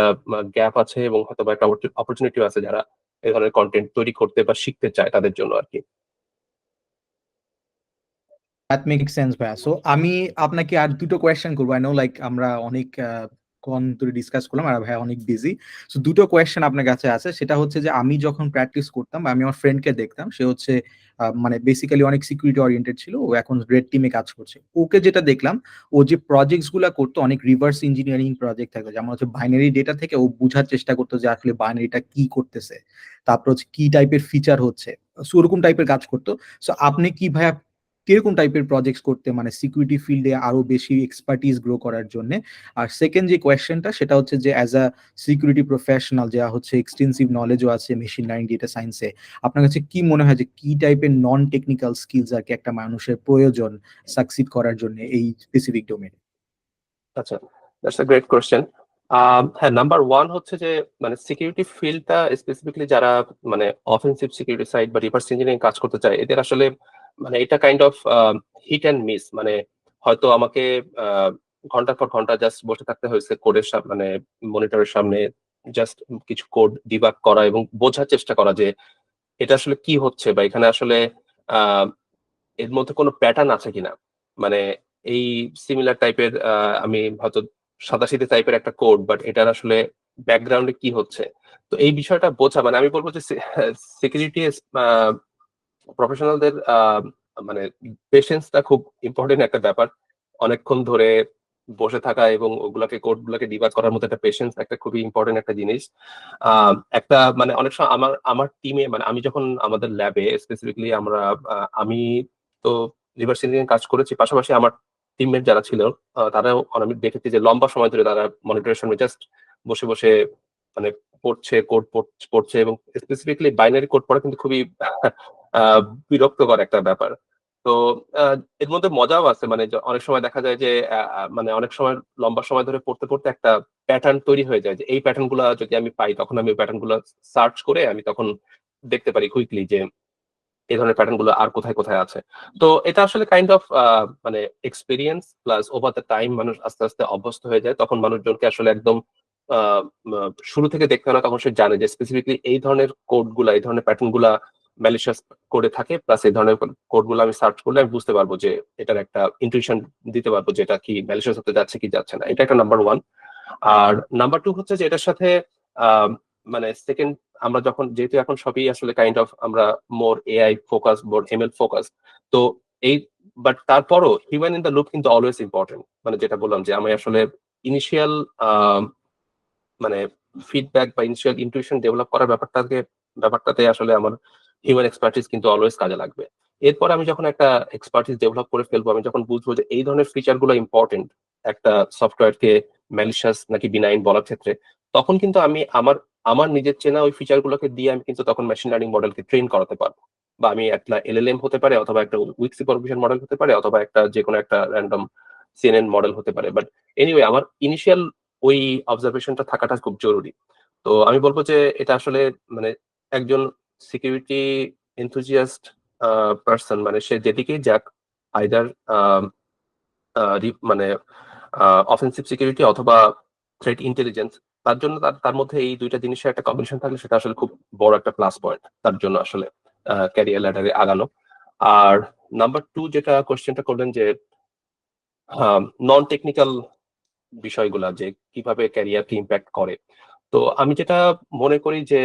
গ্যাপ আছে এবং হয়তো বা একটা অপরচুনিটি আছে যারা এই ধরনের কন্টেন্ট তৈরি করতে বা শিখতে চায় তাদের জন্য আর কি। দ্যাট মেক সেন্স ভাইয়া। সো আমি আপনাকে আর দুটো কোয়েশ্চেন করবো। আই নো লাইক আমরা অনেক কন ধরে ডিসকাস করলাম আর ভাইয়া অনেক বিজি। সো দুটো কোয়েশ্চেন আপনার কাছে আছে, সেটা হচ্ছে যে আমি যখন প্র্যাকটিস করতাম বা আমি আমার ফ্রেন্ডকে দেখতাম, সে হচ্ছে মানে বেসিক্যালি অনেক সিকিউরিটি ওরিয়েন্টেড ছিল, ও এখন রেড টিমে কাজ করছে। ওকে যেটা দেখলাম, ও যে প্রজেক্টস গুলা করতো অনেক রিভার্স ইঞ্জিনিয়ারিং প্রজেক্ট থাকতো, যেমন হচ্ছে বাইনারি ডেটা থেকে ও বুঝার চেষ্টা করতো যে আসলে বাইনারিটা কি করতেছে, তারপর হচ্ছে কি টাইপের ফিচার হচ্ছে, সো ওরকম টাইপের কাজ করতো। সো আপনি কি ভাইয়া কিরকম টাইপের প্রজেক্টস করতে, মানে সিকিউরিটি ফিল্ডে আরো বেশি এক্সপার্টিস গ্রো করার জন্য? আর সেকেন্ড যে কোয়েশ্চেনটা সেটা হচ্ছে যে অ্যাজ আ সিকিউরিটি প্রফেশনাল যা হচ্ছে এক্সটেন্সিভ নলেজও আছে মেশিন লার্নিং ডেটা সায়েন্সে, আপনার কাছে কি মনে হয় যে কি টাইপের নন টেকনিক্যাল স্কিলস আর কি একটা মানুষের প্রয়োজন সাকসিড করার জন্য এই স্পেসিফিক ডোমেনে? আচ্ছা, দ্যাটস আ গ্রেট কোয়েশ্চেন। হ্যাঁ, নাম্বার ওয়ান হচ্ছে যে মানে সিকিউরিটি ফিল্ডটা স্পেসিফিকলি যারা মানে অফেন্সিভ সিকিউরিটি সাইড বা রিভার্স ইঞ্জিনিয়ারিং কাজ করতে চায় এদের আসলে মানে এটা kind of heat and miss. মানে হয়তো আমাকে আহ, ঘন্টার পর ঘন্টা জাস্ট বসে থাকতে হয়েছে কোডের মানে মনিটরের সামনে, জাস্ট কিছু কোড ডিবাগ করা এবং বোঝার চেষ্টা করা যে এটা আসলে কি হচ্ছে বা এখানে আসলে আহ এর মধ্যে কোনো প্যাটার্ন আছে কিনা। মানে এই সিমিলার টাইপের আমি হয়তো সাদাসিধে টাইপের একটা কোড, বাট এটার আসলে ব্যাকগ্রাউন্ডে কি হচ্ছে। তো এই বিষয়টা বোঝা মানে আমি বলবো যে সিকিউরিটি প্রফেশনালদের মানে পেশেন্সটা খুব ইম্পর্টেন্ট একটা ব্যাপার। অনেকক্ষণ ধরে বসে থাকা এবং ওগুলাকে কোড গুলাকে ডিবাগ করার মতো একটা পেশেন্স একটা খুবই ইম্পর্টেন্ট একটা জিনিস। একটা মানে অনেক সময় আমার আমার টিমে মানে আমি যখন আমাদের ল্যাবে স্পেসিফিকলি আমরা আমি তো রিভার্স ইঞ্জিনিয়ারিং কাজ করেছি, পাশাপাশি আমার টিমমেট যারা ছিল তারাও আমি দেখেছি যে লম্বা সময় ধরে তারা মনিটরের সামনে জাস্ট বসে বসে মানে পড়ছে কোড পড়ছে এবং স্পেসিফিকলি বাইনারি কোড পড়া কিন্তু খুবই আহ বিরক্তকর একটা ব্যাপার। তো এর মধ্যে মজাও আছে, মানে অনেক সময় দেখা যায় যে মানে অনেক সময় লম্বা সময় ধরে পড়তে পড়তে একটা প্যাটার্ন তৈরি হয়ে যায় যে এই প্যাটার্ন গুলা যদি আমি পাই তখন আমি ওই প্যাটার্ন গুলো সার্চ করে আমি তখন দেখতে পারি কুইকলি যে এই ধরনের প্যাটার্ন গুলো আর কোথায় কোথায় আছে। তো এটা আসলে কাইন্ড অফ মানে experience plus over the time মানুষ আস্তে আস্তে অভ্যস্ত হয়ে যায়, তখন মানুষজনকে আসলে একদম শুরু থেকে দেখতে হয় না, তখন সে জানে যে স্পেসিফিকলি এই ধরনের কোড গুলা এই ধরনের প্যাটার্ন গুলা ম্যালিশিয়াস করে থাকে, প্লাস এই ধরনের কোড গুলো আমি সার্চ করলে আমি বুঝতে পারবো যে এটার একটা ইনটুইশন দিতে পারবো যে এটা কি ম্যালিশিয়াস হতে যাচ্ছে কি যাচ্ছে না। এটা একটা নাম্বার ওয়ান। আর নাম্বার টু হচ্ছে যে এটার সাথে আহ, মানে সেকেন্ড, আমরা যখন যেহেতু এখন সবই আসলে কাইন্ড অফ আমরা more AI focus more ML focus, তো এই বাট তারপরও হিউম্যান ইন দ্য লুপ কিন্তু অলওয়েজ ইম্পর্টেন্ট। মানে যেটা বললাম যে আমি আসলে ইনিশিয়াল মানে ফিডব্যাক বা ইনিশিয়াল ইনটুইশন ডেভেলপ করার ব্যাপারটাতে আসলে আমার হিউম্যান এক্সপার্টিস কিন্তু অলওয়েজ কাজে লাগবে। এরপর আমি যখন একটা এক্সপার্টিস ডেভেলপ করে ফেলবো, আমি যখন বুঝবো যে এই ধরনের ফিচার গুলো ইম্পর্টেন্ট একটা সফটওয়্যারকে ম্যালিশিয়াস নাকি বিনাইন বলার ক্ষেত্রে, তখন কিন্তু আমি আমার আমার নিজের চেনা ওই ফিচার গুলোকে দিয়ে আমি কিন্তু তখন মেশিন লার্নিং মডেলকে ট্রেন করাতে পারবো। বা আমি একটা এলএলএম হতে পারে, অথবা একটা উইক সুপারভিশন মডেল হতে পারে, অথবা একটা যে কোনো একটা র্যান্ডম সিএনএন মডেল হতে পারে। বাট এনিওয়ে আমার ইনিশিয়াল ওই অবজারভেশনটা থাকাটা খুব জরুরি। তো আমি বলবো যে এটা আসলে মানে একজন সিকিউরিটি এনথুজিয়াস্ট পার্সন মানে সে যেদিকেই যাক, আইদার মানে অফেন্সিভ সিকিউরিটি অথবা থ্রেট ইন্টেলিজেন্স, তার জন্য তার মধ্যে এই দুইটা জিনিসের একটা কম্বিনেশন থাকলে সেটা আসলে খুব বড় একটা প্লাস পয়েন্ট তার জন্য আসলে ক্যারিয়ার ল্যাডারে আগানো। আর নাম্বার টু যেটা কোশ্চেনটা করলেন যে নন টেকনিক্যাল বিষয়গুলা যে কিভাবে ক্যারিয়ারকে ইম্প্যাক্ট করে, তো আমি যেটা মনে করি যে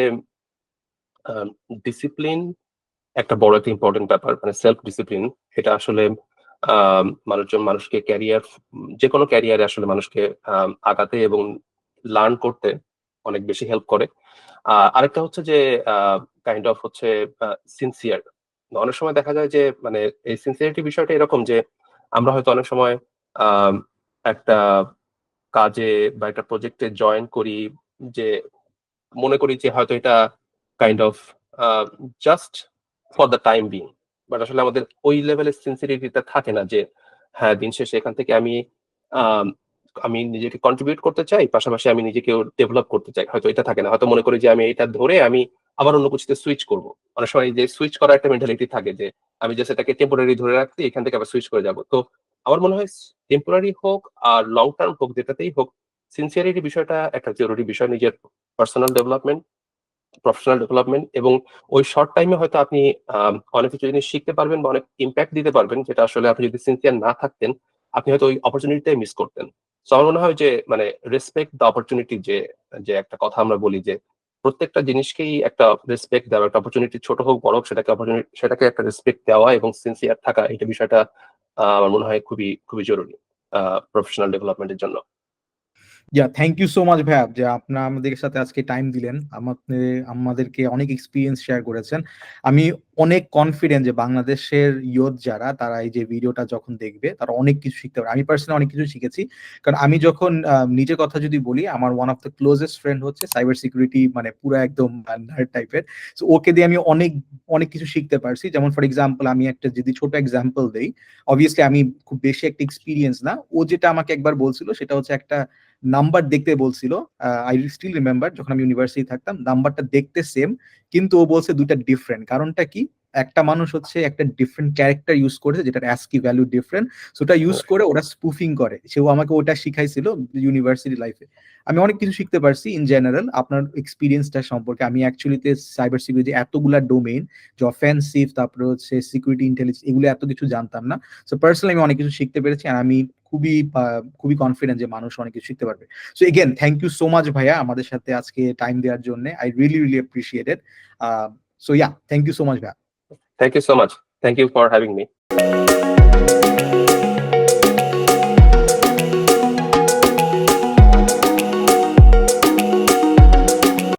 ডিসিপ্লিন একটা বড় একটা ইম্পর্টেন্ট ব্যাপার। মানে সেলফ ডিসিপ্লিন, এটা আসলে মানুষকে ক্যারিয়ার যে কোনো ক্যারিয়ারে আসলে মানুষকে আগাতে এবং লার্ন করতে অনেক বেশি হেল্প করে। আরেকটা হচ্ছে যে কাইন্ড অফ হচ্ছে সিনসিয়ার। অনেক সময় দেখা যায় যে মানে এই সিনসিয়ারিটি বিষয়টা এরকম যে আমরা হয়তো অনেক সময় আহ, একটা কাজে বা একটা প্রজেক্টে জয়েন করি যে মনে করি যে হয়তো এটা kind of just for the time being, but আসলে আমাদের ওই লেভেলের সিনসিয়ারিটিটা থাকে না যে হ্যাঁ, দিন শেষে এখান থেকে আম আমি নিজেকে কন্ট্রিবিউট করতে চাই, পাশাপাশি আমি নিজেকেও ডেভেলপ করতে চাই। হয়তো এটা থাকে না। হয়তো মনে করি যে আমি এটা ধরে আমি আবার অন্য কিছুতে সুইচ করব। অনেক সময় যে সুইচ করার একটা মেন্টালিটি থাকে যে আমি জাস্ট এটাকে টেম্পোরারি ধরে রাখছি, এখান থেকে আবার সুইচ করে যাব। তো আমার মনে হয় টেম্পোরারি হোক আর লং টার্ম হোক, যেটাতেই হোক, সিনসিয়ারিটি বিষয়টা একটা জরুরি বিষয়। নিজের পার্সোনাল ডেভেলপমেন্ট, প্রফেশনাল ডেভেলপমেন্ট, এবং ওই শর্ট টাইমে হয়তো আপনি অনেক কিছু জিনিস শিখতে পারবেন বা অনেক ইম্প্যাক্ট দিতে পারবেন, যেটা আসলে আপনি যদি সিনসিয়ার না থাকতেন আপনি হয়তো ওই অপরচুনিটিটাই মিস করতেন। তো আমার মনে হয় যে মানে রেসপেক্ট দ্য অপরচুনিটি, যে যে একটা কথা আমরা বলি যে প্রত্যেকটা জিনিসকেই একটা রেসপেক্ট দেওয়া, একটা অপরচুনিটি ছোট হোক বড় হোক, সেটাকে একটা রেসপেক্ট দেওয়া এবং সিনসিয়ার থাকা, এটা বিষয়টা আমার মনে হয় খুবই খুবই জরুরি প্রফেশনাল ডেভেলপমেন্টের জন্য। থ্যাংক ইউ সো মাচ ভাইয়া যে আপনার আমাদের সাথে আজকে টাইম দিলেন, আমাদেরকে অনেক এক্সপিরিয়েন্স শেয়ার করেছেন। আমি অনেক কনফিডেন্ট যে বাংলাদেশের ইয়ুথ যারা, তারা এই যে ভিডিওটা যখন দেখবে তারা অনেক কিছু শিখতে পারে। আমি পার্সোনালি অনেক কিছু শিখেছি, কারণ আমি যখন নিজের কথা যদি বলি, আমার one of the closest friend হচ্ছে সাইবার সিকিউরিটি, মানে পুরো একদম নার্ড টাইপের। সো ওকে দিয়ে আমি অনেক অনেক কিছু শিখতে পারছি। যেমন ফর এক্সাম্পল, আমি একটা যদি ছোট এক্সাম্পল দেই, অবভিয়াসলি আমি খুব বেশি একটা এক্সপিরিয়েন্স না, ও যেটা আমাকে একবার বলছিল সেটা হচ্ছে একটা নাম্বার দেখতে বলছিল। আই স্টিল রিমেম্বার, যখন আমি ইউনিভার্সিটি থাকতাম, নাম্বারটা দেখতে সেম, কিন্তু ও বলছে দুইটা ডিফারেন্ট। কারণটা কি? একটা মানুষ হচ্ছে একটা ডিফারেন্ট ক্যারেক্টার ইউজ করেছে, যেটার অ্যাস্কি ভ্যালু ডিফারেন্ট, ওটা ইউজ করে ওরা স্পুফিং করে। সেও আমাকে ওটা শিখাইছিল ইউনিভার্সিটি লাইফে। আমি অনেক কিছু শিখতে পারছি ইন জেনারেল আপনার এক্সপিরিয়েন্সটা সম্পর্কে। আমি অ্যাকচুয়ালিতে সাইবার সিকিউরিটি এতগুলা ডোমেইন, যে অফেন্সিভ, তারপরে হচ্ছে সিকিউরিটি ইন্টেলিজেন্স, এগুলো এত কিছু জানতাম না। সো পার্সোনালি আমি অনেক কিছু শিখতে পেরেছি, আর আমি খুবই কনফিডেন্ট যে মানুষ অনেক কিছু শিখতে পারবে। So again thank you so much ভাইয়া আমাদের সাথে আজকে টাইম দেওয়ার জন্য। I really really appreciate it. So thank you so much ভাইয়া। Thank you so much. Thank you for having me.